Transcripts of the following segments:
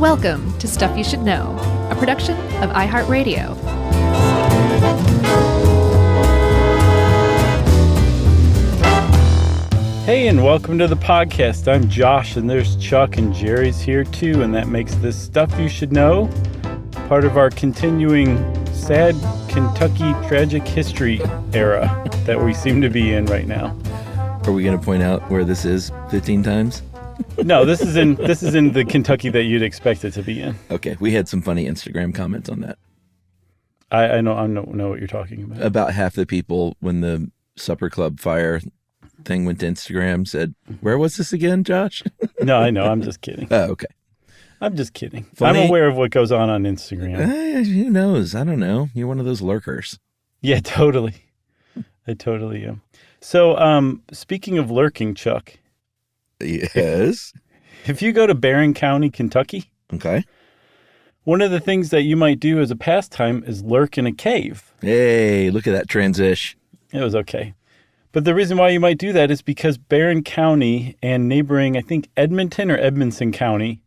Welcome to Stuff You Should Know, a production of iHeartRadio. Hey, and welcome to the podcast. I'm Josh, and there's Chuck, and Jerry's here too, and that makes this Stuff You Should Know part of our continuing sad Kentucky tragic history era that we seem to be in right now. Are we going to point out where this is 15 times? No, this is in the Kentucky that you'd expect it to be in. Okay, we had some funny Instagram comments on that. I don't know what you're talking about. About half the people, when the supper club fire thing went to Instagram, said, "Where was this again, Josh?" No, I know. I'm just kidding. Oh, okay. I'm just kidding. Funny. I'm aware of what goes on Instagram. Who knows? I don't know. You're one of those lurkers. Yeah, totally. I totally am. So, speaking of lurking, Chuck. Yes. If you go to Barron County, Kentucky, Okay. one of the things that you might do as a pastime is lurk in a cave. Hey, look at that transition. It was okay. But the reason why you might do that is because Barron County and neighboring, I think, Edmonton or Edmondson County,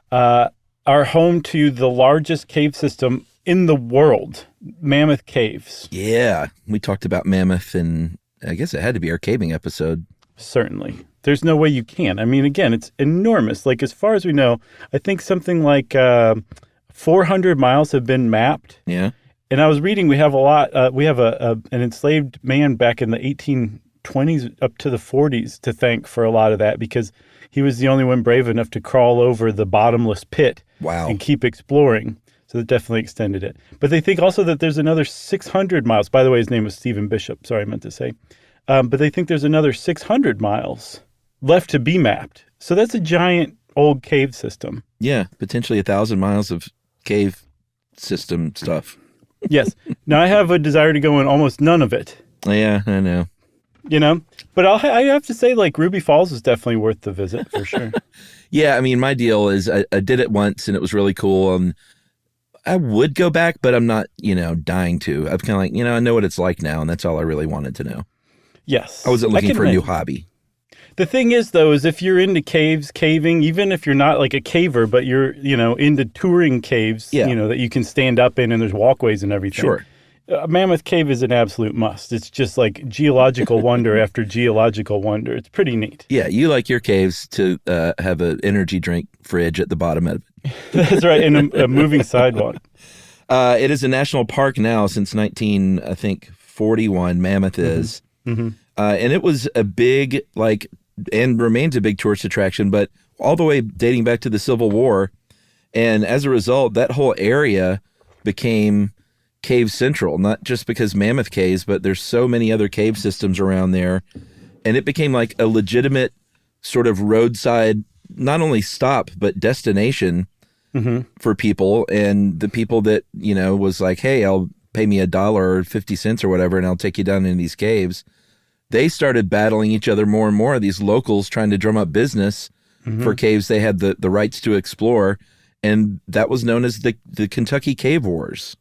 are home to the largest cave system in the world, Mammoth Caves. Yeah, we talked about Mammoth, and I guess it had to be our caving episode. Certainly. There's no way you can. I mean, again, it's enormous. Like, as far as we know, I think something like 400 miles have been mapped. Yeah. And I was reading, we have a lot. We have an enslaved man back in the 1820s up to the 40s to thank for a lot of that, because he was the only one brave enough to crawl over the bottomless pit. Wow. And keep exploring. So that definitely extended it. But they think also that there's another 600 miles. By the way, his name was Stephen Bishop. Sorry, I meant to say. But they think there's another 600 miles left to be mapped. So that's a giant old cave system. Yeah, potentially 1,000 miles of cave system stuff. Yes. Now, I have a desire to go in almost none of it. Yeah, I know. You know? But I have to say, like, Ruby Falls is definitely worth the visit, for sure. Yeah, I mean, my deal is I did it once, and it was really cool. And I would go back, but I'm not, dying to. I'm kind of like, I know what it's like now, and that's all I really wanted to know. Yes. I wasn't looking for a new hobby. The thing is, though, is if you're into caving, even if you're not like a caver, but you're, into touring caves, that you can stand up in and there's walkways and everything. Sure. Mammoth Cave is an absolute must. It's just like geological wonder after geological wonder. It's pretty neat. Yeah, you like your caves to have an energy drink fridge at the bottom of it. That's right, and a moving sidewalk. It is a national park now since 1941. Mammoth is. Mm-hmm. And it was a big, and remains a big tourist attraction, but all the way dating back to the Civil War. And as a result, that whole area became Cave Central, not just because Mammoth Caves, but there's so many other cave systems around there. And it became like a legitimate sort of roadside, not only stop, but destination for people. And the people that, was like, hey, I'll pay me $1 or 50 cents or whatever, and I'll take you down in these caves. They started battling each other more and more, these locals trying to drum up business for caves they had the rights to explore. And that was known as the Kentucky Cave Wars.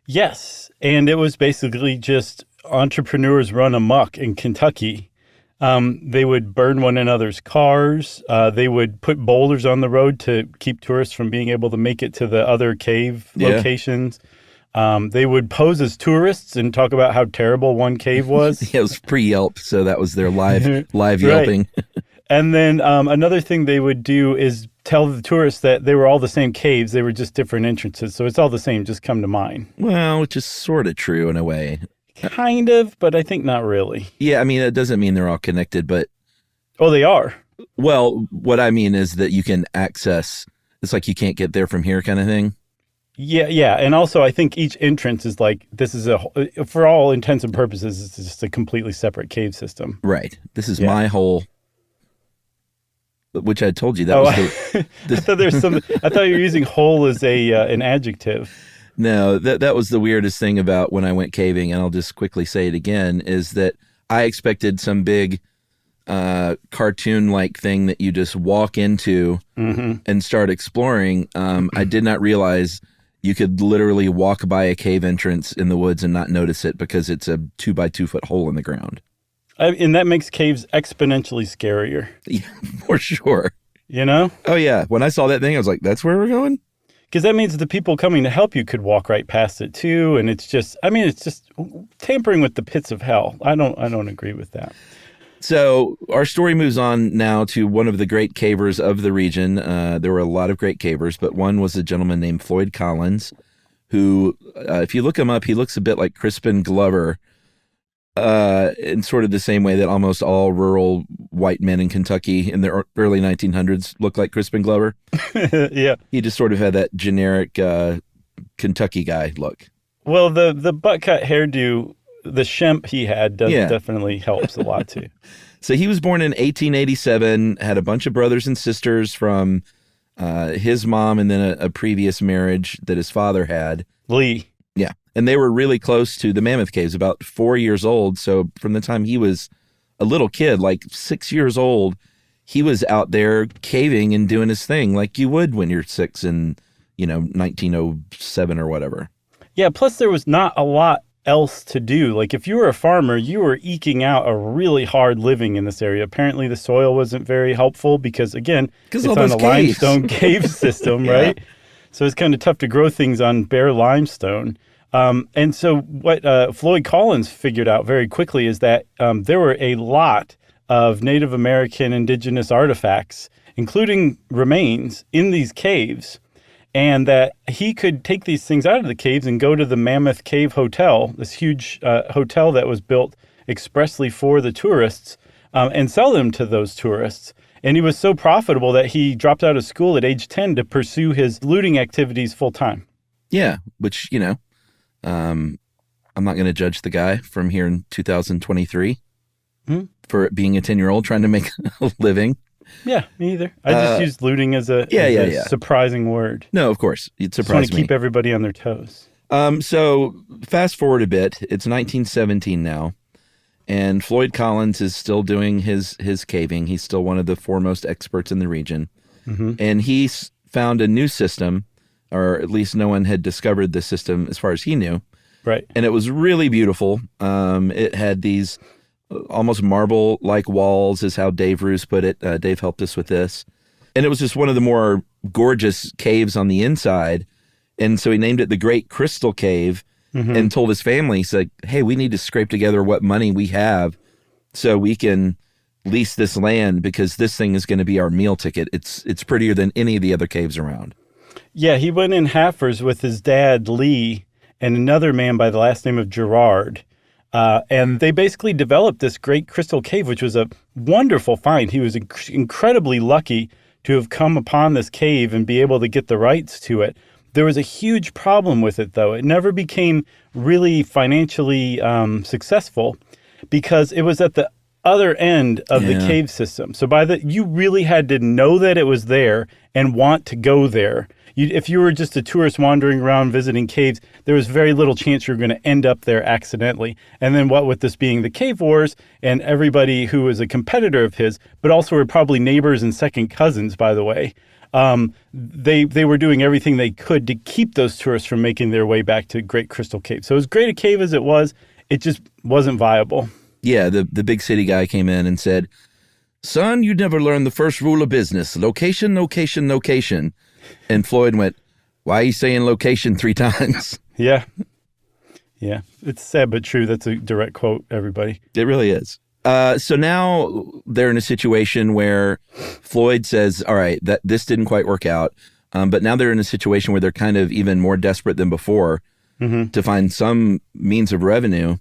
Yes. And it was basically just entrepreneurs run amok in Kentucky. They would burn one another's cars. They would put boulders on the road to keep tourists from being able to make it to the other cave locations. They would pose as tourists and talk about how terrible one cave was. Yeah, it was pre-Yelp, so that was their live Yelping. And then another thing they would do is tell the tourists that they were all the same caves. They were just different entrances. So it's all the same. Just come to mine. Well, which is sort of true in a way. Kind of, but I think not really. Yeah, I mean, it doesn't mean they're all connected, but... Oh, they are. Well, what I mean is that you can access... It's like you can't get there from here kind of thing. Yeah. And also, I think each entrance is like, this is for all intents and purposes, it's just a completely separate cave system. Right. This is my whole... Which I told you that was the... I thought you were using whole as an adjective. No, that was the weirdest thing about when I went caving, and I'll just quickly say it again, is that I expected some big cartoon-like thing that you just walk into and start exploring. I did not realize you could literally walk by a cave entrance in the woods and not notice it because it's a 2x2 foot hole in the ground. And that makes caves exponentially scarier. Yeah, for sure. you know? Oh, yeah. When I saw that thing, I was like, that's where we're going? Because that means the people coming to help you could walk right past it too. And it's just tampering with the pits of hell. I don't agree with that. So our story moves on now to one of the great cavers of the region. There were a lot of great cavers, but one was a gentleman named Floyd Collins, who, if you look him up, he looks a bit like Crispin Glover, in sort of the same way that almost all rural white men in Kentucky in the early 1900s look like Crispin Glover. Yeah. He just sort of had that generic Kentucky guy look. Well, the butt cut hairdo, the shemp he had definitely helps a lot too. So he was born in 1887, had a bunch of brothers and sisters from his mom and then a previous marriage that his father had. Lee. Yeah. And they were really close to the Mammoth Caves, about 4 years old. So from the time he was a little kid, like 6 years old, he was out there caving and doing his thing like you would when you're 6 in, 1907 or whatever. Yeah. Plus there was not a lot else to do. Like if you were a farmer, you were eking out a really hard living in this area. Apparently the soil wasn't very helpful because it's on a limestone cave system, Yeah. right? So it's kind of tough to grow things on bare limestone. And so what Floyd Collins figured out very quickly is that there were a lot of Native American indigenous artifacts, including remains, in these caves, and that he could take these things out of the caves and go to the Mammoth Cave Hotel, this huge hotel that was built expressly for the tourists, and sell them to those tourists. And he was so profitable that he dropped out of school at age 10 to pursue his looting activities full time. Yeah, which, I'm not going to judge the guy from here in 2023 for being a 10-year-old trying to make a living. Yeah, me either. I just used looting as a surprising word. No, of course. It surprised me. Just want to keep everybody on their toes. So fast forward a bit. It's 1917 now, and Floyd Collins is still doing his caving. He's still one of the foremost experts in the region. Mm-hmm. And he's found a new system, or at least no one had discovered the system as far as he knew. Right. And it was really beautiful. It had these almost marble-like walls, is how Dave Roos put it. Dave helped us with this. And it was just one of the more gorgeous caves on the inside. And so he named it the Great Crystal Cave and told his family, he said, hey, we need to scrape together what money we have so we can lease this land because this thing is going to be our meal ticket. It's prettier than any of the other caves around. Yeah, he went in halfers with his dad, Lee, and another man by the last name of Gerard. And they basically developed this Great Crystal Cave, which was a wonderful find. He was incredibly lucky to have come upon this cave and be able to get the rights to it. There was a huge problem with it, though. It never became really financially successful because it was at the other end of the cave system. So you really had to know that it was there and want to go there. If you were just a tourist wandering around visiting caves, there was very little chance you were going to end up there accidentally. And then what with this being the cave wars and everybody who was a competitor of his, but also were probably neighbors and second cousins, by the way, they were doing everything they could to keep those tourists from making their way back to Great Crystal Cave. So as great a cave as it just wasn't viable. Yeah, the big city guy came in and said, son, you never learned the first rule of business. Location, location, location. And Floyd went, why are you saying location 3 times? Yeah. Yeah. It's sad but true. That's a direct quote, everybody. It really is. So now they're in a situation where Floyd says, all right, this didn't quite work out. But now they're in a situation where they're kind of even more desperate than before to find some means of revenue.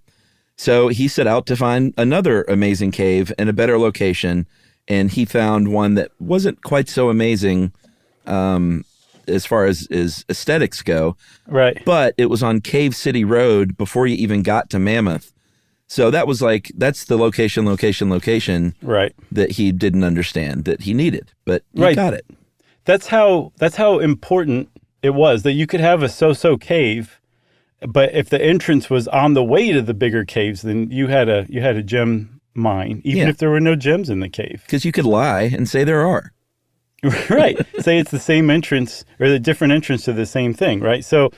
So he set out to find another amazing cave in a better location. And he found one that wasn't quite so amazing as far as aesthetics go. Right. But it was on Cave City Road before you even got to Mammoth. So that's the location right. that he didn't understand that he needed, but he got it. That's how important it was that you could have a so-so cave, but if the entrance was on the way to the bigger caves, then you had a gem mine, even if there were no gems in the cave. Because you could lie and say there are. Right. Say it's the same entrance or the different entrance to the same thing, right? So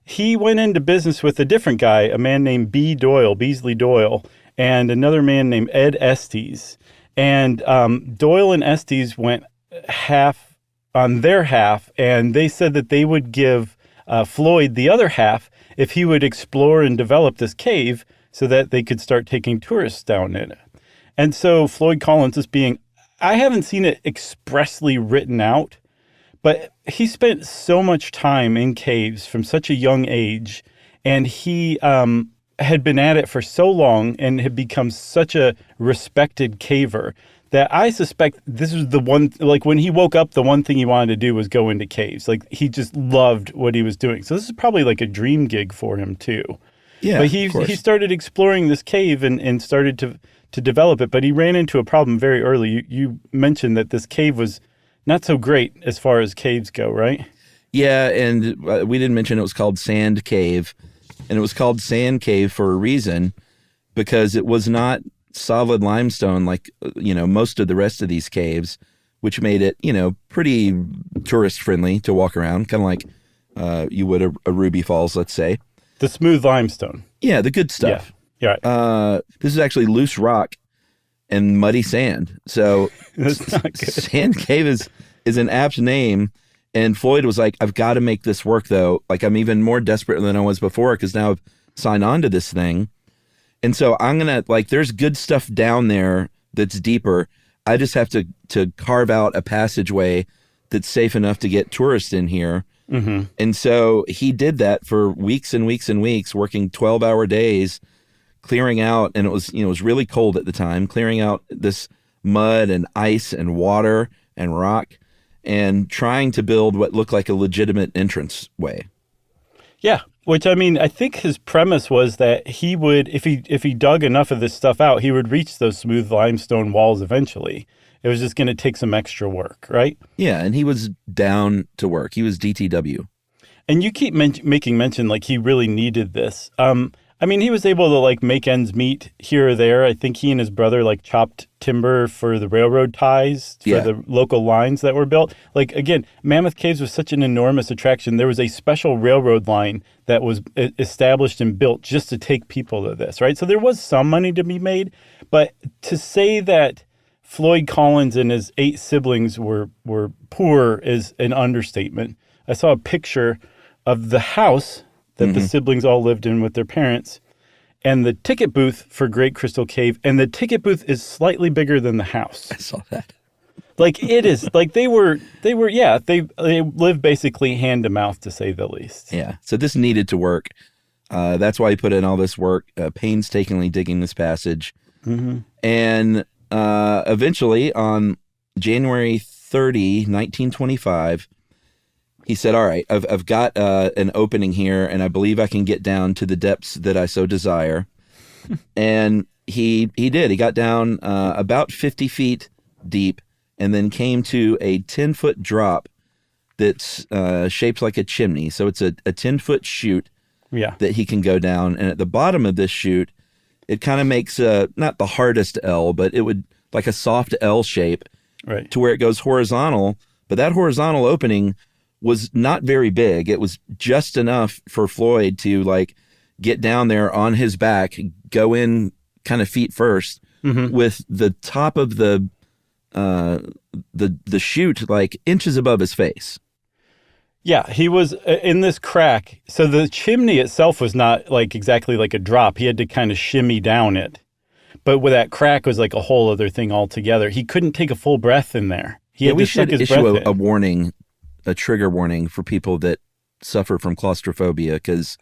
he went into business with a different guy, a man named Beasley Doyle, and another man named Ed Estes. And Doyle and Estes went half on their half, and they said that they would give Floyd the other half if he would explore and develop this cave so that they could start taking tourists down in it. And so Floyd Collins is being, I haven't seen it expressly written out, but he spent so much time in caves from such a young age, and he had been at it for so long and had become such a respected caver that I suspect this was the one, like when he woke up, the one thing he wanted to do was go into caves. Like he just loved what he was doing. So this is probably like a dream gig for him too. Yeah, but he started exploring this cave and started to develop it. But he ran into a problem very early. You mentioned that this cave was not so great as far as caves go, right? Yeah, and we didn't mention it was called Sand Cave. And it was called Sand Cave for a reason, because it was not solid limestone like, most of the rest of these caves, which made it, pretty tourist friendly to walk around, kind of like you would a Ruby Falls, let's say. The smooth limestone. Yeah, the good stuff. Yeah. Right. This is actually loose rock and muddy sand. So That's not good. Sand Cave is an apt name. And Floyd was like, I've got to make this work, though. Like, I'm even more desperate than I was before because now I've signed on to this thing. And so I'm going to, there's good stuff down there that's deeper. I just have to carve out a passageway that's safe enough to get tourists in here. Mm-hmm. And so he did that for weeks and weeks and weeks, working 12-hour days, clearing out, and it was really cold at the time, clearing out this mud and ice and water and rock, and trying to build what looked like a legitimate entrance way. Yeah, which I think his premise was that he would, if he dug enough of this stuff out, he would reach those smooth limestone walls eventually. It was just going to take some extra work, right? Yeah, and he was down to work. He was DTW. And you keep making mention like he really needed this. He was able to make ends meet here or there. I think he and his brother chopped timber for the railroad ties for the local lines that were built. Again, Mammoth Caves was such an enormous attraction. There was a special railroad line that was established and built just to take people to this, right? So there was some money to be made, but to say that Floyd Collins and his 8 siblings were poor is an understatement. I saw a picture of the house that the siblings all lived in with their parents, and the ticket booth for Great Crystal Cave, and the ticket booth is slightly bigger than the house. I saw that. It is. They live basically hand to mouth, to say the least. Yeah. So this needed to work. That's why he put in all this work, painstakingly digging this passage. Mm-hmm. And eventually, on January 30, 1925, he said, all right, I've got an opening here, and I believe I can get down to the depths that I so desire. And he did. He got down about 50 feet deep and then came to a 10-foot drop that's shaped like a chimney. So it's a 10-foot chute that he can go down. And at the bottom of this chute, it kind of makes not the hardest L, but it would like a soft L shape to where it goes horizontal. But that horizontal opening was not very big. It was just enough for Floyd to get down there on his back, go in kind of feet first, with the top of the chute inches above his face. Yeah, he was in this crack. So the chimney itself was not exactly like a drop. He had to kind of shimmy down it. But with that crack was a whole other thing altogether. He couldn't take a full breath in there. We should issue a warning, a trigger warning for people that suffer from claustrophobia, because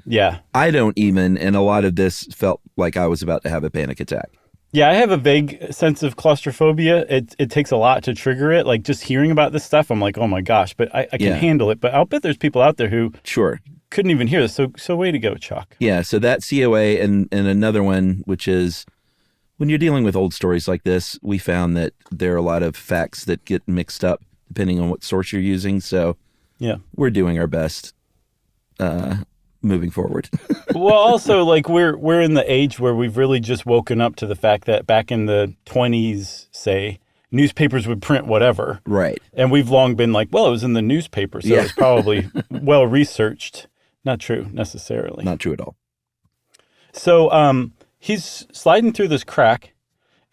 I don't even, and a lot of this felt like I was about to have a panic attack. Yeah, I have a vague sense of claustrophobia. It takes a lot to trigger it. Just hearing about this stuff, I'm like, oh my gosh, but I can handle it. But I'll bet there's people out there who couldn't even hear this. So way to go, Chuck. Yeah, so that COA and another one, which is when you're dealing with old stories like this, we found that there are a lot of facts that get mixed up depending on what source you're using. So we're doing our best moving forward. Well, also, we're in the age where we've really just woken up to the fact that back in the 20s, say, newspapers would print whatever. Right. And we've long been it was in the newspaper, so it was probably well-researched. Not true, necessarily. Not true at all. So he's sliding through this crack,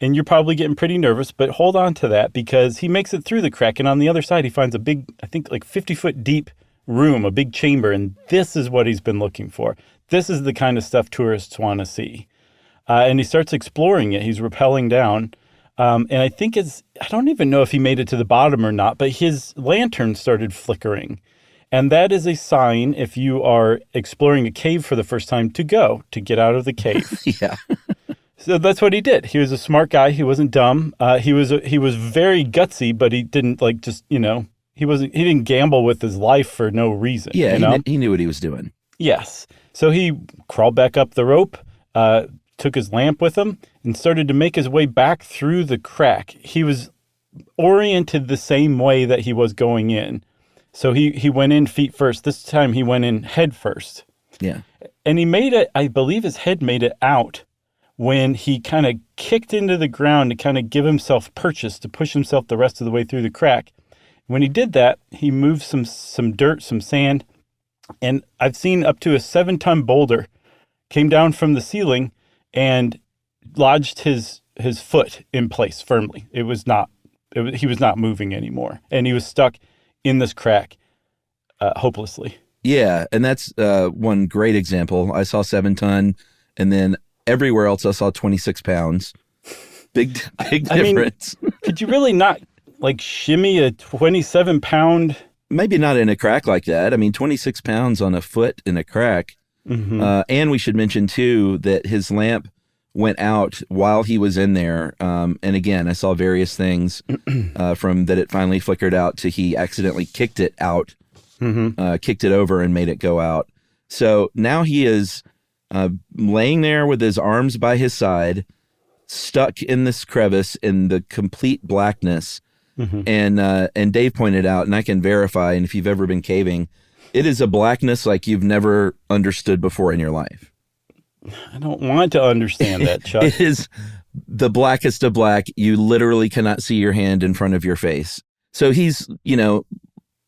And you're probably getting pretty nervous, but hold on to that because he makes it through the crack. And on the other side, he finds a big, I think like 50-foot deep room, a big chamber. And this is what he's been looking for. This is the kind of stuff tourists want to see. And he starts exploring it. He's rappelling down. And I think I don't even know if he made it to the bottom or not, but his lantern started flickering. And that is a sign, if you are exploring a cave for the first time, to get out of the cave. Yeah. So that's what he did. He was a smart guy. He wasn't dumb. He was very gutsy, but he didn't he didn't gamble with his life for no reason. Yeah, he knew what he was doing. Yes. So he crawled back up the rope, took his lamp with him, and started to make his way back through the crack. He was oriented the same way that he was going in. So he went in feet first. This time he went in head first. Yeah. And he made it, I believe his head made it out when he kind of kicked into the ground to kind of give himself purchase, to push himself the rest of the way through the crack. When he did that, he moved some dirt, some sand, and I've seen up to a 7-ton boulder came down from the ceiling and lodged his foot in place firmly. He was not moving anymore, and he was stuck in this crack hopelessly. Yeah, and that's one great example. I saw 7-ton, and then everywhere else I saw 26 pounds. Big difference. I mean, could you really not like shimmy a 27-pound? Maybe not in a crack like that. I mean, 26 pounds on a foot in a crack. Mm-hmm. And we should mention, too, that his lamp went out while he was in there. And again, I saw various things from that it finally flickered out to he accidentally kicked it out, kicked it over and made it go out. So now he is laying there with his arms by his side, stuck in this crevice in the complete blackness. And Dave pointed out, and I can verify, and if you've ever been caving, it is a blackness like you've never understood before in your life. I don't want to understand that, Chuck. It is the blackest of black. You literally cannot see your hand in front of your face. So he's,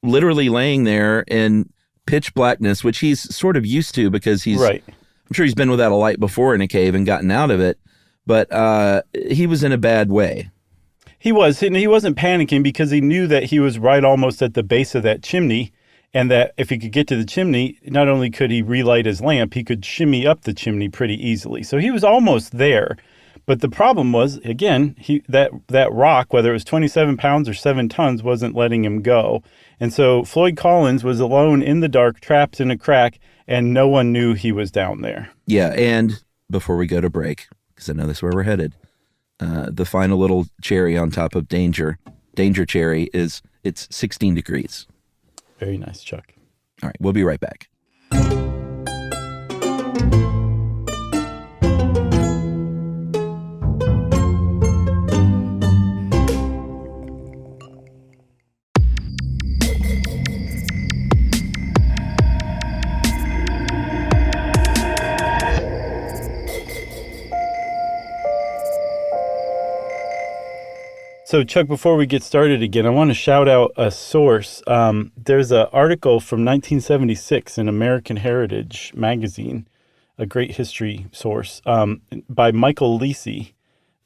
literally laying there in pitch blackness, which he's sort of used to because he's, right. I'm sure he's been without a light before in a cave and gotten out of it, but he was in a bad way. He was, and he wasn't panicking because he knew that he was right almost at the base of that chimney, and that if he could get to the chimney, not only could he relight his lamp, he could shimmy up the chimney pretty easily. So he was almost there. But the problem was, again, that rock, whether it was 27 pounds or 7 tons, wasn't letting him go. And so Floyd Collins was alone in the dark, trapped in a crack, and no one knew he was down there. Yeah, and before we go to break, because I know that's where we're headed, the final little cherry on top of danger cherry is it's 16 degrees. Very nice, Chuck. All right, we'll be right back. So, Chuck, before we get started again, I want to shout out a source. There's an article from 1976 in American Heritage magazine, a great history source, by Michael Lesy,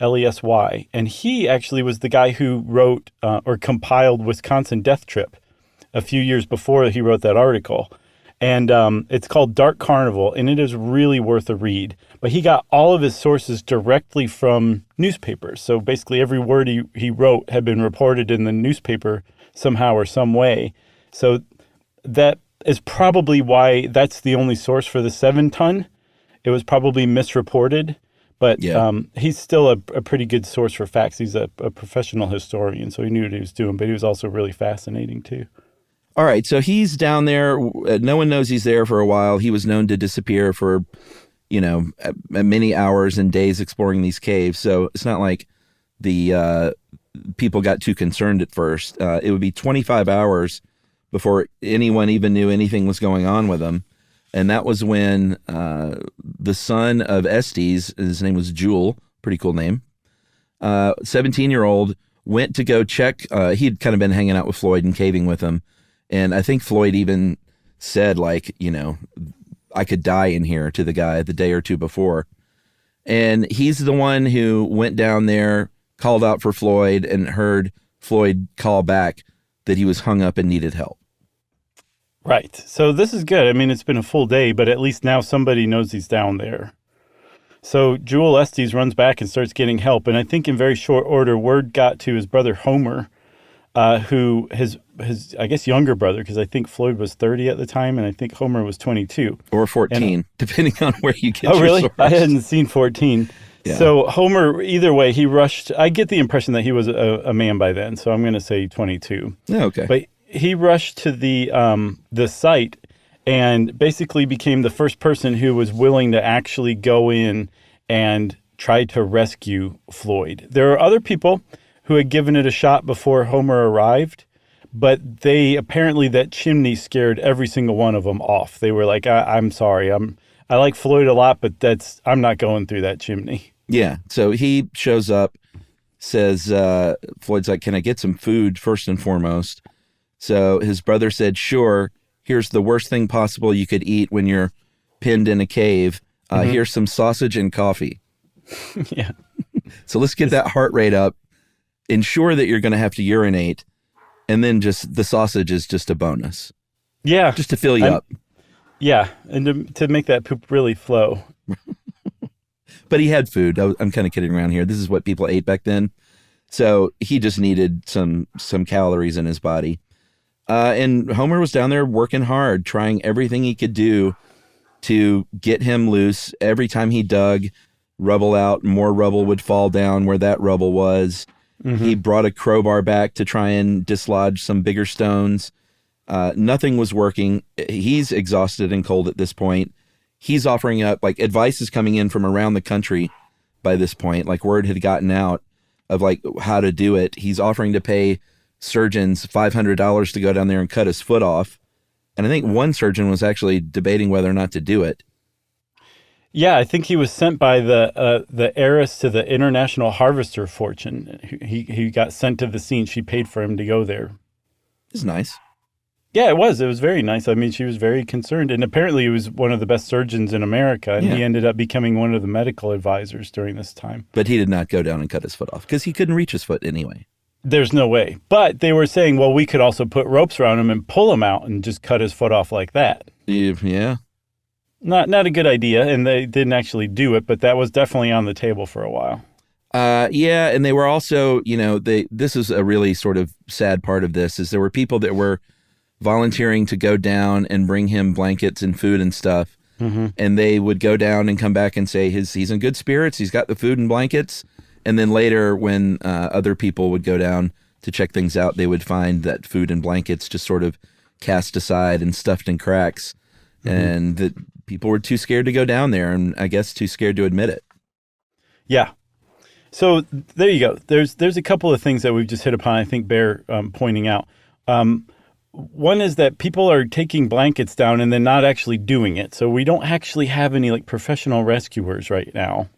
Lesy. And he actually was the guy who wrote or compiled Wisconsin Death Trip a few years before he wrote that article. And it's called Dark Carnival, and it is really worth a read. But he got all of his sources directly from newspapers. So basically every word he wrote had been reported in the newspaper somehow or some way. So that is probably why that's the only source for the 7-ton. It was probably misreported, but he's still a pretty good source for facts. He's a professional historian, so he knew what he was doing, but he was also really fascinating too. All right, so he's down there. No one knows he's there for a while. He was known to disappear for, many hours and days exploring these caves. So it's not like the people got too concerned at first. It would be 25 hours before anyone even knew anything was going on with him. And that was when the son of Estes, his name was Jewel, pretty cool name, 17-year-old, went to go check. He'd kind of been hanging out with Floyd and caving with him. And I think Floyd even said, I could die in here to the guy the day or two before. And he's the one who went down there, called out for Floyd, and heard Floyd call back that he was hung up and needed help. Right. So this is good. I mean, it's been a full day, but at least now somebody knows he's down there. So Jewel Estes runs back and starts getting help. And I think in very short order, word got to his brother Homer, who his I guess younger brother, because I think Floyd was 30 at the time, and I think Homer was 22 or 14, depending on where you get. Oh, your really? source. I hadn't seen 14. Yeah. So Homer, either way, he rushed. I get the impression that he was a man by then, so I'm going to say 22. Yeah, okay. But he rushed to the site and basically became the first person who was willing to actually go in and try to rescue Floyd. There are other people who had given it a shot before Homer arrived, but they apparently that chimney scared every single one of them off. They were like, I'm sorry, I like Floyd a lot, but I'm not going through that chimney. Yeah. So he shows up, says, Floyd's like, can I get some food first and foremost? So his brother said, sure, here's the worst thing possible you could eat when you're pinned in a cave. Here's some sausage and coffee. Yeah. So let's get that heart rate up. Ensure that you're going to have to urinate. And then just the sausage is just a bonus. Yeah. Just to fill you up. Yeah. And to make that poop really flow. But he had food. I'm kind of kidding around here. This is what people ate back then. So he just needed some calories in his body. And Homer was down there working hard, trying everything he could do to get him loose. Every time he dug rubble out, more rubble would fall down where that rubble was. Mm-hmm. He brought a crowbar back to try and dislodge some bigger stones. Nothing was working. He's exhausted and cold at this point. He's offering up, like, advice is coming in from around the country by this point. Like, word had gotten out of, like, how to do it. He's offering to pay surgeons $500 to go down there and cut his foot off. And I think one surgeon was actually debating whether or not to do it. Yeah, I think he was sent by the heiress to the International Harvester Fortune. He got sent to the scene. She paid for him to go there. It's nice. Yeah, it was. It was very nice. I mean, she was very concerned. And apparently he was one of the best surgeons in America. And he ended up becoming one of the medical advisors during this time. But he did not go down and cut his foot off because he couldn't reach his foot anyway. There's no way. But they were saying, well, we could also put ropes around him and pull him out and just cut his foot off like that. Yeah. Not a good idea, and they didn't actually do it, but that was definitely on the table for a while. Yeah, and they were also, this is a really sort of sad part of this, is there were people that were volunteering to go down and bring him blankets and food and stuff, and they would go down and come back and say he's in good spirits, he's got the food and blankets, and then later when other people would go down to check things out, they would find that food and blankets just sort of cast aside and stuffed in cracks, and that people were too scared to go down there, and I guess too scared to admit it. Yeah. So there you go. There's a couple of things that we've just hit upon, I think bear pointing out. One is that people are taking blankets down and then not actually doing it. So we don't actually have any like professional rescuers right now.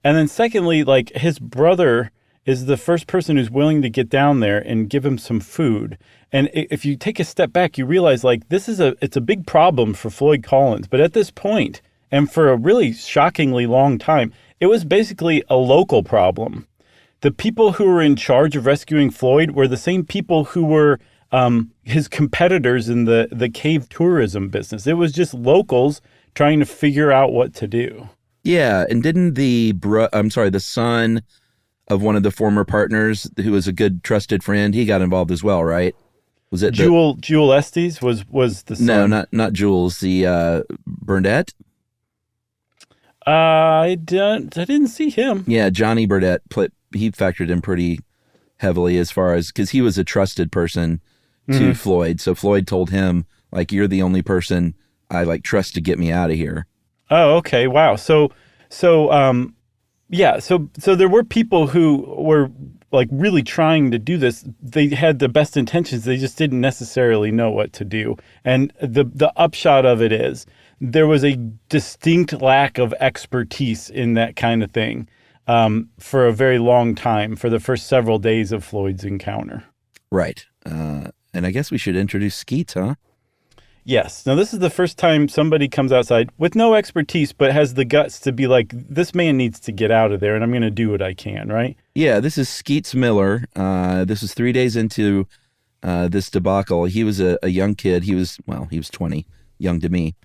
And then secondly, like his brother is the first person who's willing to get down there and give him some food. And if you take a step back, you realize like it's a big problem for Floyd Collins. But at this point, and for a really shockingly long time, it was basically a local problem. The people who were in charge of rescuing Floyd were the same people who were his competitors in the cave tourism business. It was just locals trying to figure out what to do. Yeah, and didn't the son of one of the former partners, who was a good trusted friend, he got involved as well, right? Was it Jewel Estes was the son? No, not Jules, the Burnett? I didn't see him. Yeah, Johnny Burnett, he factored in pretty heavily as far as, because he was a trusted person to Floyd. So Floyd told him, like, you're the only person I like trust to get me out of here. Oh, okay. Wow. So there were people who were like really trying to do this. They had the best intentions. They just didn't necessarily know what to do. And the upshot of it is there was a distinct lack of expertise in that kind of thing for a very long time, for the first several days of Floyd's encounter. Right. And I guess we should introduce Skeets, huh? Yes. Now, this is the first time somebody comes outside with no expertise, but has the guts to be like, this man needs to get out of there, and I'm going to do what I can, right? Yeah, this is Skeets Miller. This was 3 days into this debacle. He was a young kid. He was 20, young to me.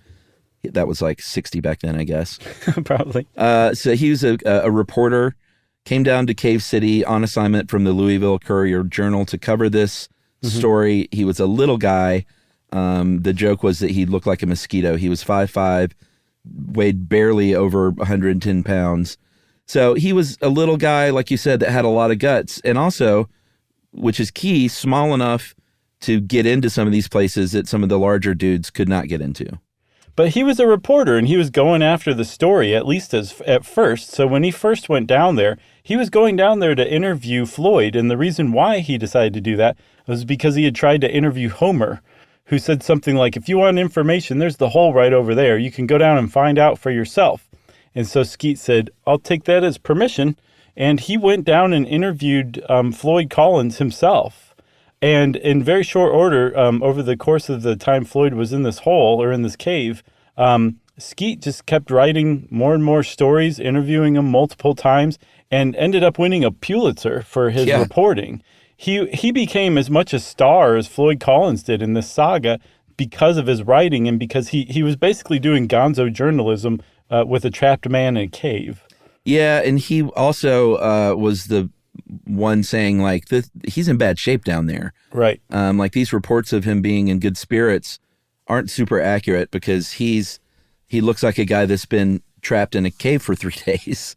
That was like 60 back then, I guess. Probably. So he was a reporter, came down to Cave City on assignment from the Louisville Courier-Journal to cover this story. He was a little guy. The joke was that he looked like a mosquito. He was 5'5", weighed barely over 110 pounds. So he was a little guy, like you said, that had a lot of guts. And also, which is key, small enough to get into some of these places that some of the larger dudes could not get into. But he was a reporter, and he was going after the story, at least at first. So when he first went down there, he was going down there to interview Floyd. And the reason why he decided to do that was because he had tried to interview Homer, who said something like, if you want information, there's the hole right over there. You can go down and find out for yourself. And so Skeet said, I'll take that as permission. And he went down and interviewed Floyd Collins himself. And in very short order, over the course of the time Floyd was in this hole or in this cave, Skeet just kept writing more and more stories, interviewing him multiple times, and ended up winning a Pulitzer for his reporting. He became as much a star as Floyd Collins did in this saga because of his writing and because he was basically doing gonzo journalism with a trapped man in a cave. Yeah, and he also was the one saying, like, he's in bad shape down there. Right. Like, these reports of him being in good spirits aren't super accurate because he looks like a guy that's been trapped in a cave for 3 days.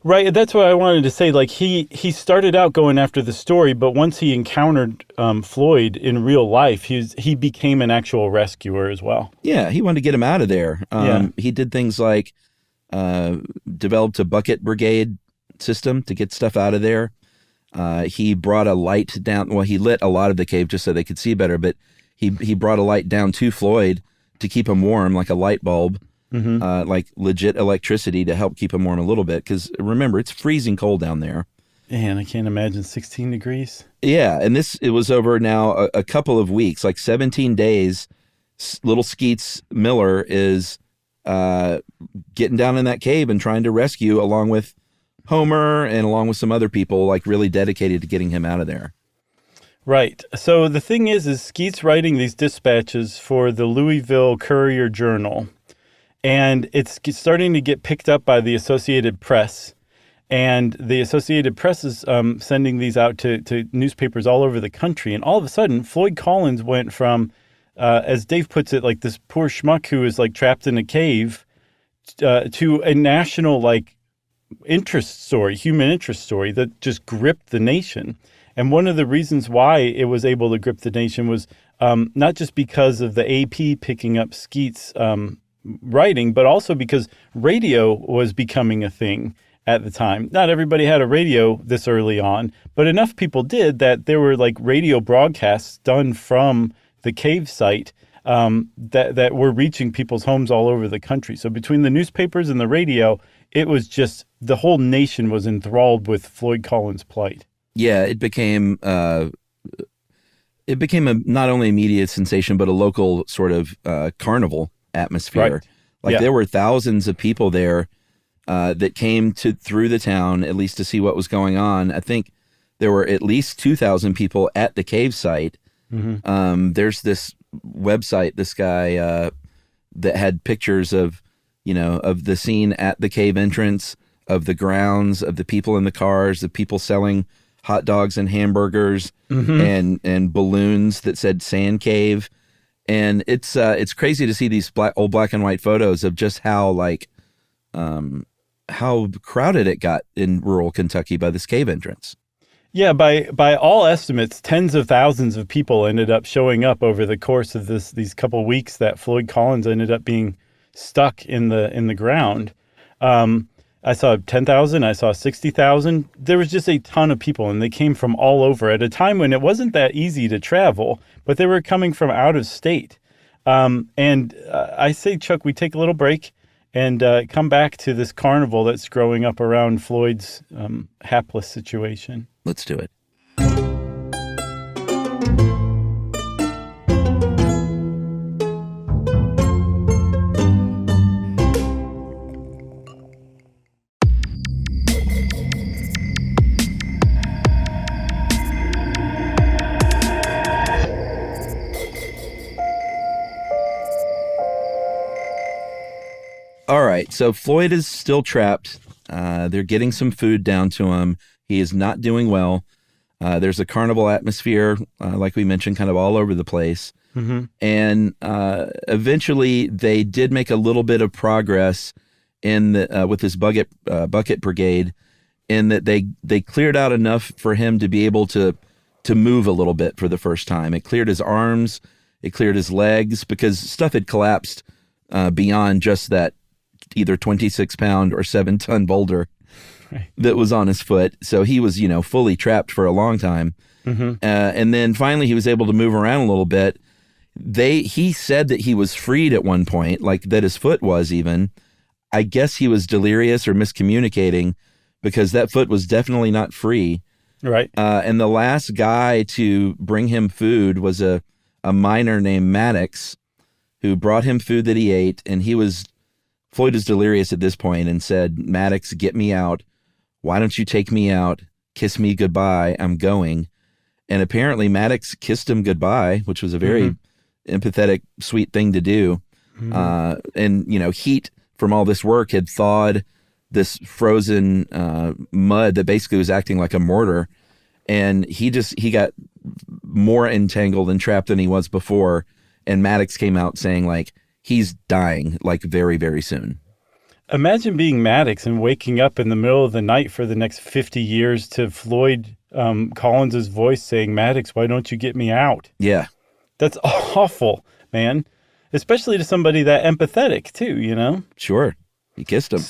Right, that's what I wanted to say. Like, he started out going after the story, but once he encountered Floyd in real life, he became an actual rescuer as well. Yeah, he wanted to get him out of there. He did things like developed a Bucket Brigade system to get stuff out of there. He brought a light down. Well, he lit a lot of the cave just so they could see better, but he brought a light down to Floyd to keep him warm, like a light bulb. Like legit electricity to help keep him warm a little bit. Because remember, it's freezing cold down there. Man, I can't imagine 16 degrees. Yeah, and it was over now a couple of weeks, like 17 days. Little Skeets Miller is getting down in that cave and trying to rescue, along with Homer and along with some other people, like really dedicated to getting him out of there. Right. So the thing is Skeets writing these dispatches for the Louisville Courier-Journal. And it's starting to get picked up by the Associated Press. And the Associated Press is sending these out to newspapers all over the country. And all of a sudden, Floyd Collins went from, as Dave puts it, like this poor schmuck who is like trapped in a cave to a national like interest story, human interest story that just gripped the nation. And one of the reasons why it was able to grip the nation was not just because of the AP picking up Skeets' writing, but also because radio was becoming a thing at the time. Not everybody had a radio this early on, but enough people did that there were like radio broadcasts done from the cave site that were reaching people's homes all over the country. So between the newspapers and the radio, it was just the whole nation was enthralled with Floyd Collins' plight. Yeah, it became a not only a media sensation, but a local sort of carnival atmosphere. Right. Like there were thousands of people there that came through the town, at least to see what was going on. I think there were at least 2,000 people at the cave site. There's this website, this guy that had pictures of the scene at the cave entrance, of the grounds, of the people in the cars, the people selling hot dogs and hamburgers, and balloons that said Sand Cave. And it's crazy to see these old black and white photos of just how crowded it got in rural Kentucky by this cave entrance. Yeah, by all estimates, tens of thousands of people ended up showing up over the course of these couple weeks that Floyd Collins ended up being stuck in the ground. I saw 10,000, I saw 60,000. There was just a ton of people, and they came from all over at a time when it wasn't that easy to travel, but they were coming from out of state. I say, Chuck, we take a little break and come back to this carnival that's growing up around Floyd's hapless situation. Let's do it. All right, so Floyd is still trapped. They're getting some food down to him. He is not doing well. There's a carnival atmosphere, like we mentioned, kind of all over the place. Mm-hmm. And eventually, they did make a little bit of progress with this Bucket Brigade, in that they cleared out enough for him to be able to move a little bit for the first time. It cleared his arms, it cleared his legs, because stuff had collapsed beyond just that either 26-pound or 7-ton boulder that was on his foot. So he was, fully trapped for a long time. Mm-hmm. And then finally he was able to move around a little bit. He said that he was freed at one point, like that his foot was even. I guess he was delirious or miscommunicating, because that foot was definitely not free. Right. And the last guy to bring him food was a miner named Maddox, who brought him food that he ate. And Floyd was delirious at this point and said, "Maddox, get me out. Why don't you take me out? Kiss me goodbye. I'm going." And apparently Maddox kissed him goodbye, which was a very empathetic, sweet thing to do. Mm-hmm. And, heat from all this work had thawed this frozen mud that basically was acting like a mortar. And he got more entangled and trapped than he was before. And Maddox came out saying, like, he's dying, like, very, very soon. Imagine being Maddox and waking up in the middle of the night for the next 50 years to Floyd Collins' voice saying, "Maddox, why don't you get me out?" Yeah. That's awful, man. Especially to somebody that empathetic too, Sure. He kissed him.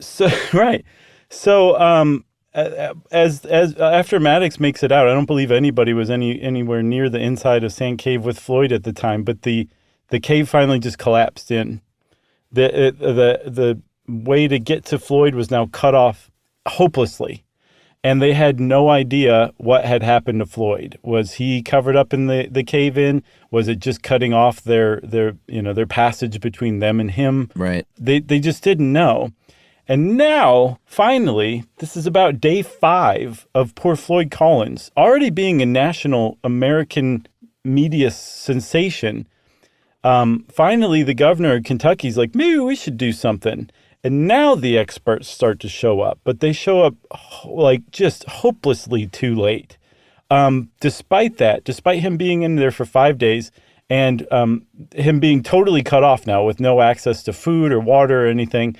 So right. So as after Maddox makes it out, I don't believe anybody was anywhere near the inside of Sand Cave with Floyd at the time, but the cave finally just collapsed in. The way to get to Floyd was now cut off hopelessly. And they had no idea what had happened to Floyd. Was he covered up in the cave in? Was it just cutting off their passage between them and him? Right. They just didn't know. And now, finally, this is about day 5 of poor Floyd Collins, already being a national American media sensation. Finally, the governor of Kentucky's like, maybe we should do something. And now the experts start to show up, but they show up like just hopelessly too late. Despite him being in there for 5 days and him being totally cut off now with no access to food or water or anything,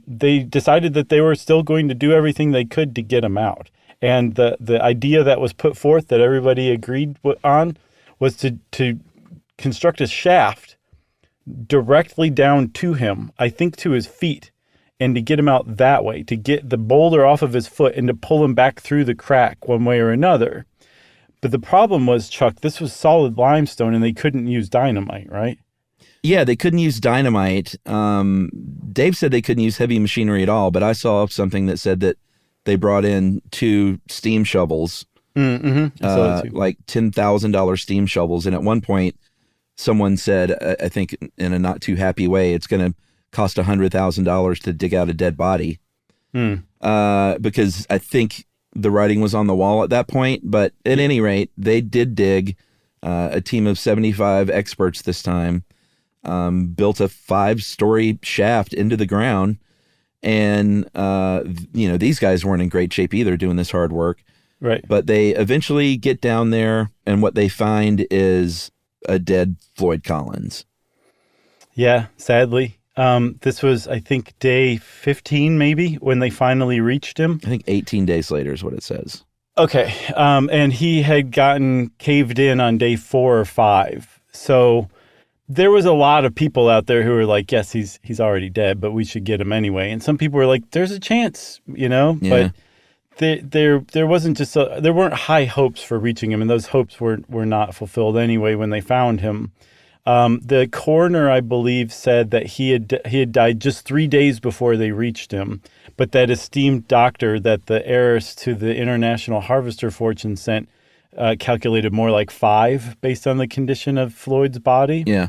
they decided that they were still going to do everything they could to get him out. And the idea that was put forth that everybody agreed on was to construct a shaft directly down to him, I think to his feet, and to get him out that way, to get the boulder off of his foot and to pull him back through the crack one way or another. But the problem was, Chuck, this was solid limestone and they couldn't use dynamite, right? Yeah, they couldn't use dynamite. Dave said they couldn't use heavy machinery at all, but I saw something that said that they brought in 2 steam shovels, like $10,000 steam shovels. And at one point, someone said, I think in a not too happy way, it's going to cost $100,000 to dig out a dead body. Because I think the writing was on the wall at that point. But at any rate, they did dig. A team of 75 experts this time built a 5-story shaft into the ground. And, these guys weren't in great shape either doing this hard work. Right. But they eventually get down there, and what they find is a dead Floyd Collins. Yeah, sadly. This was, I think, day 15 maybe when they finally reached him. I think 18 days later is what it says. Okay. And he had gotten caved in on day 4 or 5. So there was a lot of people out there who were like, yes, he's already dead, but we should get him anyway. And some people were like, there's a chance, Yeah. But there wasn't just there weren't high hopes for reaching him, and those hopes were not fulfilled anyway when they found him. The coroner, I believe, said that he had died just 3 days before they reached him, but that esteemed doctor that the heiress to the International Harvester fortune sent calculated more like 5 based on the condition of Floyd's body. Yeah.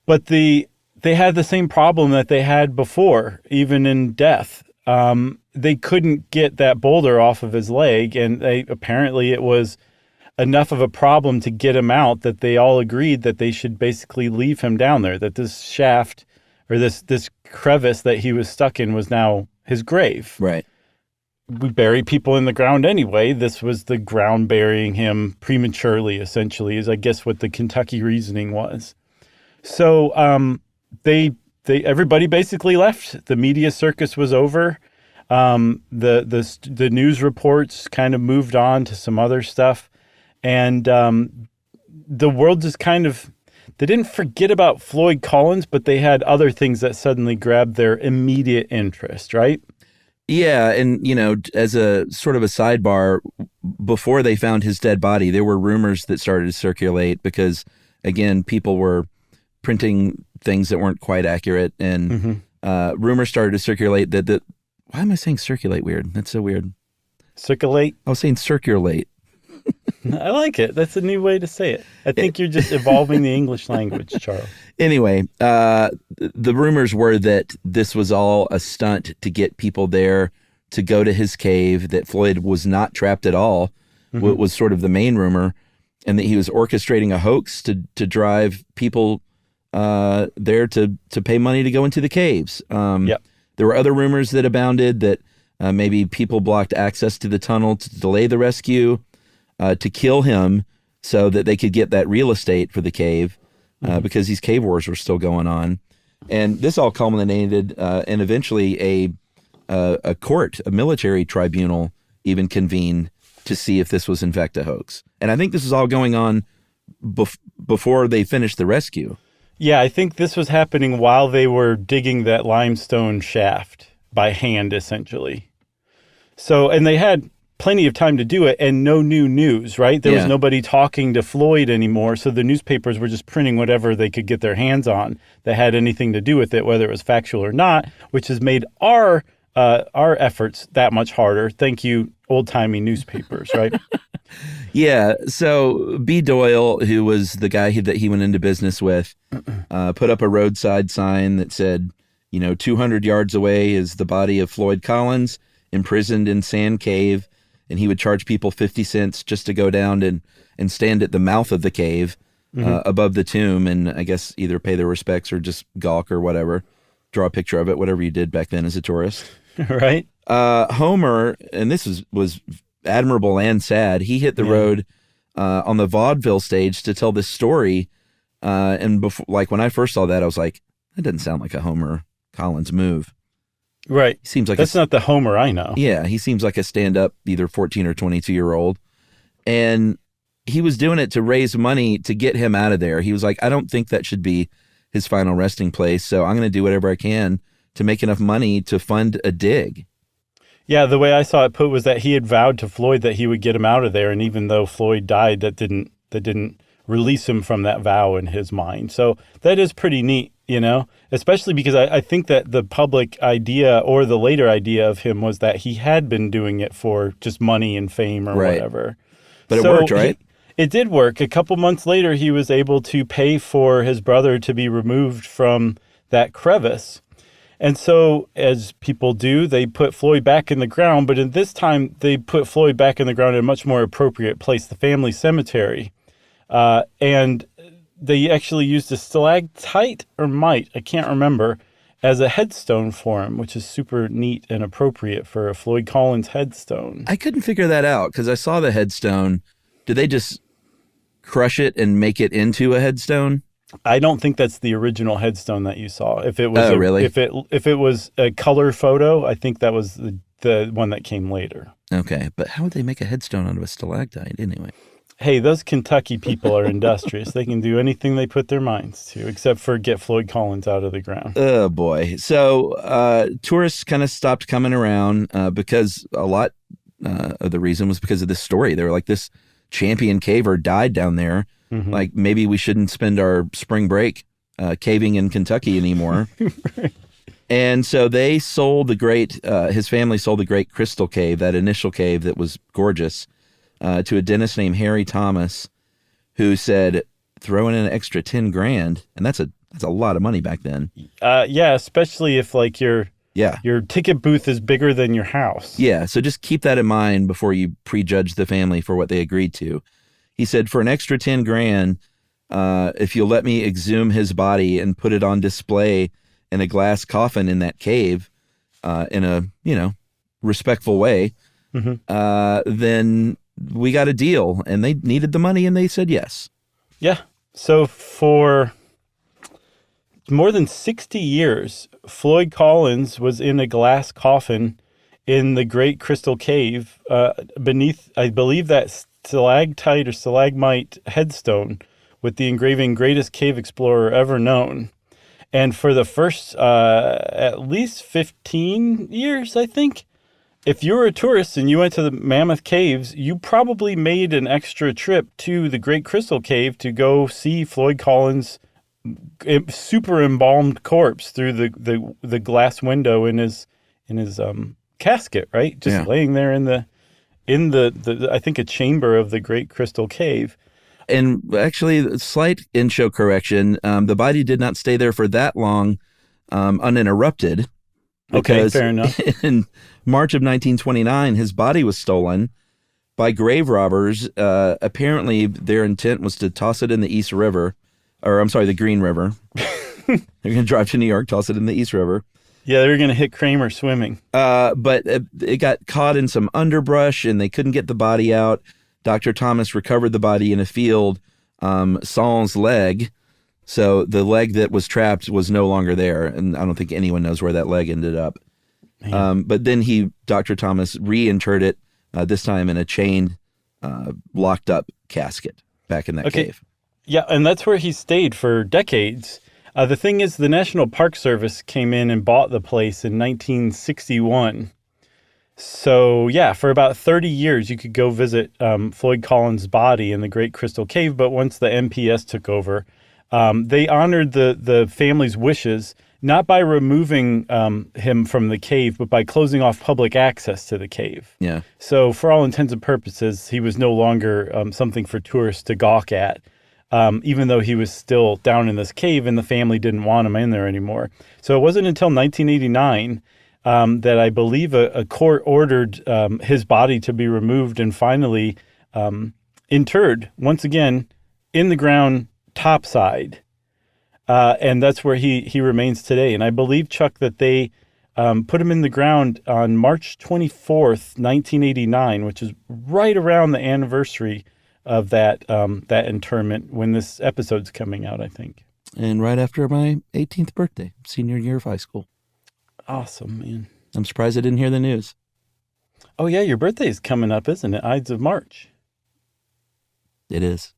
But they had the same problem that they had before, even in death. They couldn't get that boulder off of his leg, and apparently it was enough of a problem to get him out that they all agreed that they should basically leave him down there, that this shaft or this crevice that he was stuck in was now his grave. Right. We bury people in the ground anyway. This was the ground burying him prematurely, essentially, is I guess what the Kentucky reasoning was. So everybody basically left. The media circus was over. The news reports kind of moved on to some other stuff, and the world just kind of, they didn't forget about Floyd Collins, but they had other things that suddenly grabbed their immediate interest, right? Yeah, and as a sort of a sidebar, before they found his dead body, there were rumors that started to circulate because, again, people were printing things that weren't quite accurate, and rumors started to circulate that why am I saying circulate weird? That's so weird. Circulate? I was saying circulate. I like it. That's a new way to say it. I think you're just evolving the English language, Charles. Anyway, the rumors were that this was all a stunt to get people there to go to his cave, that Floyd was not trapped at all, was sort of the main rumor, and that he was orchestrating a hoax to drive people there to pay money to go into the caves. There were other rumors that abounded that maybe people blocked access to the tunnel to delay the rescue, to kill him so that they could get that real estate for the cave, because these cave wars were still going on. And this all culminated and eventually a court, a military tribunal even convened to see if this was in fact a hoax. And I think this was all going on before they finished the rescue. Yeah, I think this was happening while they were digging that limestone shaft by hand, essentially. So, and they had plenty of time to do it and no new news, right? There was nobody talking to Floyd anymore, so the newspapers were just printing whatever they could get their hands on that had anything to do with it, whether it was factual or not, which has made our efforts that much harder. Thank you, old-timey newspapers, right? Yeah, so B. Doyle, who was the guy that he went into business with, put up a roadside sign that said, 200 yards away is the body of Floyd Collins, imprisoned in Sand Cave, and he would charge people 50 cents just to go down and stand at the mouth of the cave above the tomb, and I guess either pay their respects or just gawk or whatever, draw a picture of it, whatever you did back then as a tourist. Right. Homer, and this was admirable and sad, he hit the road on the vaudeville stage to tell this story, and before, like when I first saw that, I was like, that doesn't sound like a Homer Collins move. Right. He seems like that's not the Homer I know. Yeah, he seems like a stand-up, either 14 or 22-year-old. And he was doing it to raise money to get him out of there. He was like, I don't think that should be his final resting place, so I'm going to do whatever I can to make enough money to fund a dig. Yeah, the way I saw it put was that he had vowed to Floyd that he would get him out of there, and even though Floyd died, that didn't release him from that vow in his mind. So that is pretty neat, especially because I think that the public idea or the later idea of him was that he had been doing it for just money and fame or whatever. But it worked, right? It did work. A couple months later, he was able to pay for his brother to be removed from that crevice. And so, as people do, they put Floyd back in the ground, but at this time, they put Floyd back in the ground in a much more appropriate place, the family cemetery. And they actually used a stalactite or mite, I can't remember, as a headstone for him, which is super neat and appropriate for a Floyd Collins headstone. I couldn't figure that out because I saw the headstone. Did they just crush it and make it into a headstone? I don't think that's the original headstone that you saw. If it was really? If it was a color photo, I think that was the one that came later. Okay, but how would they make a headstone out of a stalactite anyway? Hey, those Kentucky people are industrious. They can do anything they put their minds to, except for get Floyd Collins out of the ground. Oh, boy. So tourists kind of stopped coming around because a lot of the reason was because of this story. They were like, this champion caver died down there. Mm-hmm. Like, maybe we shouldn't spend our spring break caving in Kentucky anymore. Right. And so they sold his family sold the Great Crystal Cave, that initial cave that was gorgeous, to a dentist named Harry Thomas, who said, throw in an extra $10,000, and that's a lot of money back then. Yeah, especially if like your ticket booth is bigger than your house. Yeah, so just keep that in mind before you prejudge the family for what they agreed to. He said, for an extra $10,000, if you'll let me exhume his body and put it on display in a glass coffin in that cave, in a respectful way, then we got a deal. And they needed the money, and they said yes. Yeah. So for more than 60 years, Floyd Collins was in a glass coffin in the Great Crystal Cave beneath, I believe, that stalactite or stalagmite headstone with the engraving "Greatest Cave Explorer Ever Known." And for the first at least 15 years, I think, if you were a tourist and you went to the Mammoth Caves, you probably made an extra trip to the Great Crystal Cave to go see Floyd Collins' super embalmed corpse through the glass window in his casket, right? Just laying there in the I think a chamber of the Great Crystal Cave. And actually, slight in-show correction, the body did not stay there for that long uninterrupted. Okay, fair enough. In March of 1929, his body was stolen by grave robbers. Apparently, their intent was to toss it in the East River, the Green River. They're going to drive to New York, toss it in the East River. Yeah, they were going to hit Kramer swimming. But it got caught in some underbrush, and they couldn't get the body out. Dr. Thomas recovered the body in a field, Saul's leg. So the leg that was trapped was no longer there, and I don't think anyone knows where that leg ended up. But then Dr. Thomas reinterred it, this time in a chained, locked-up casket back in that cave. Yeah, and that's where he stayed for decades. The thing is, the National Park Service came in and bought the place in 1961. So, yeah, for about 30 years, you could go visit Floyd Collins' body in the Great Crystal Cave, but once the NPS took over, they honored the family's wishes, not by removing him from the cave, but by closing off public access to the cave. Yeah. So for all intents and purposes, he was no longer something for tourists to gawk at, even though he was still down in this cave and the family didn't want him in there anymore. So it wasn't until 1989 that I believe a court ordered his body to be removed and finally interred once again in the ground topside. And that's where he remains today. And I believe, Chuck, that they put him in the ground on March 24th, 1989, which is right around the anniversary of that interment when this episode's coming out, I think. And right after my 18th birthday, senior year of high school. Awesome, man. I'm surprised I didn't hear the news. Oh, yeah, your birthday's coming up, isn't it? Ides of March. It is.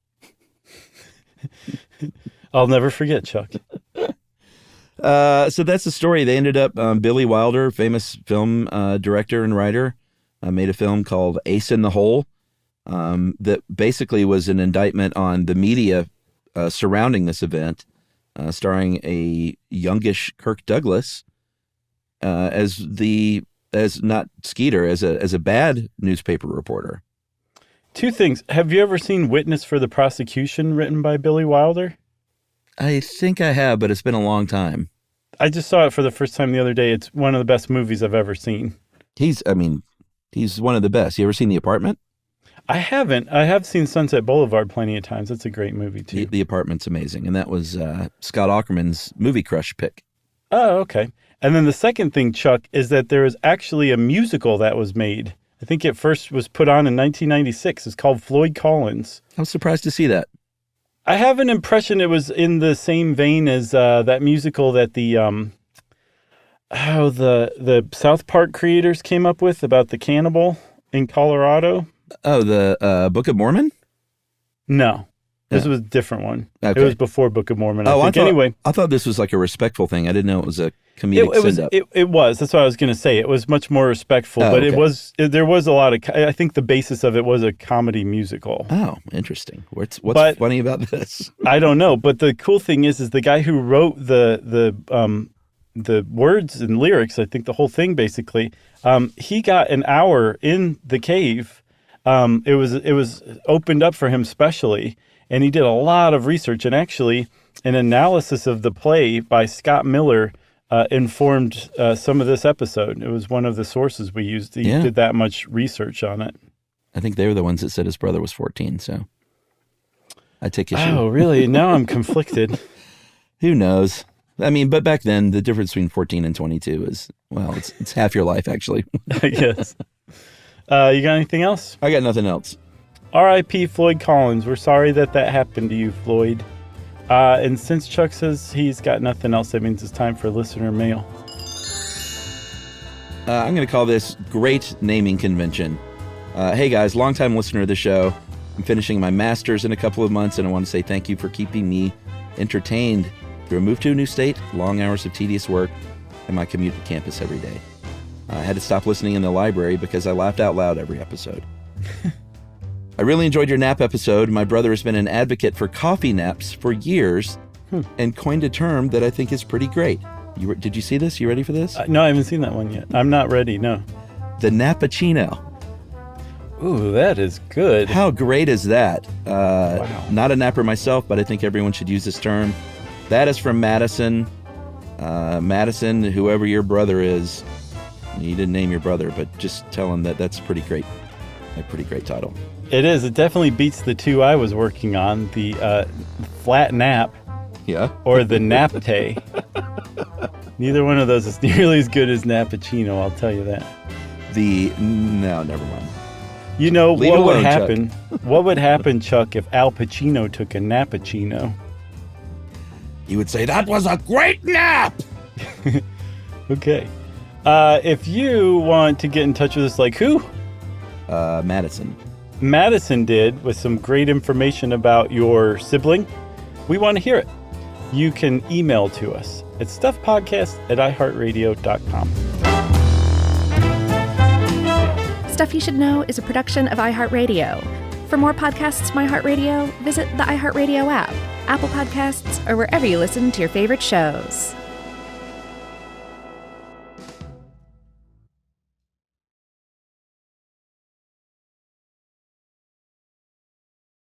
I'll never forget, Chuck. So that's the story. They ended up, Billy Wilder, famous film director and writer, made a film called Ace in the Hole that basically was an indictment on the media surrounding this event, starring a youngish Kirk Douglas as not Skeeter, as a bad newspaper reporter. Two things. Have you ever seen Witness for the Prosecution, written by Billy Wilder? I think I have, but it's been a long time. I just saw it for the first time the other day. It's one of the best movies I've ever seen. He's one of the best. You ever seen The Apartment? I haven't. I have seen Sunset Boulevard plenty of times. It's a great movie, too. The Apartment's amazing, and that was Scott Aukerman's movie crush pick. Oh, okay. And then the second thing, Chuck, is that there is actually a musical that was made. I think it first was put on in 1996. It's called Floyd Collins. I was surprised to see that. I have an impression it was in the same vein as that musical that the South Park creators came up with about the cannibal in Colorado. Oh, the Book of Mormon? No. This was a different one. Okay. It was before Book of Mormon, I think. I thought this was like a respectful thing. I didn't know it was a comedic send-up. It was. That's what I was going to say. It was much more respectful, but okay. There was a lot of, I think the basis of it was a comedy musical. Oh, interesting. What's funny about this? I don't know, but the cool thing is the guy who wrote the words and lyrics, I think the whole thing basically, he got an hour in the cave. It was opened up for him specially. And he did a lot of research, and actually an analysis of the play by Scott Miller informed some of this episode. It was one of the sources we used. He did that much research on it. I think they were the ones that said his brother was 14, so I take issue. Oh, really? Now I'm conflicted. Who knows? I mean, but back then, the difference between 14 and 22 is, well, it's half your life, actually. I guess. You got anything else? I got nothing else. R.I.P. Floyd Collins. We're sorry that happened to you, Floyd. And since Chuck says he's got nothing else, that means it's time for listener mail. I'm going to call this Great Naming Convention. Hey, guys, longtime listener of the show. I'm finishing my master's in a couple of months, and I want to say thank you for keeping me entertained through a move to a new state, long hours of tedious work, and my commute to campus every day. I had to stop listening in the library because I laughed out loud every episode. I really enjoyed your nap episode. My brother has been an advocate for coffee naps for years and coined a term that I think is pretty great. Did you see this? You ready for this? No, I haven't seen that one yet. I'm not ready, no. The Nappuccino. Ooh, that is good. How great is that? Wow. Not a napper myself, but I think everyone should use this term. That is from Madison. Madison, whoever your brother is, you didn't name your brother, but just tell him that that's pretty great. A pretty great title. It is. It definitely beats the two I was working on, the flat nap or the napte. Neither one of those is nearly as good as Nappuccino, I'll tell you that. No, never mind. You know, Leave what it alone, would happen? Chuck. What would happen, Chuck, if Al Pacino took a Nappuccino? You would say, that was a great nap! Okay. If you want to get in touch with us, like who? Madison. Madison did, with some great information about your sibling. We want to hear it. You can email to us at stuffpodcast@iheartradio.com. Stuff You Should Know is a production of iHeartRadio. For more podcasts from iHeartRadio, visit the iHeartRadio app, Apple Podcasts, or wherever you listen to your favorite shows.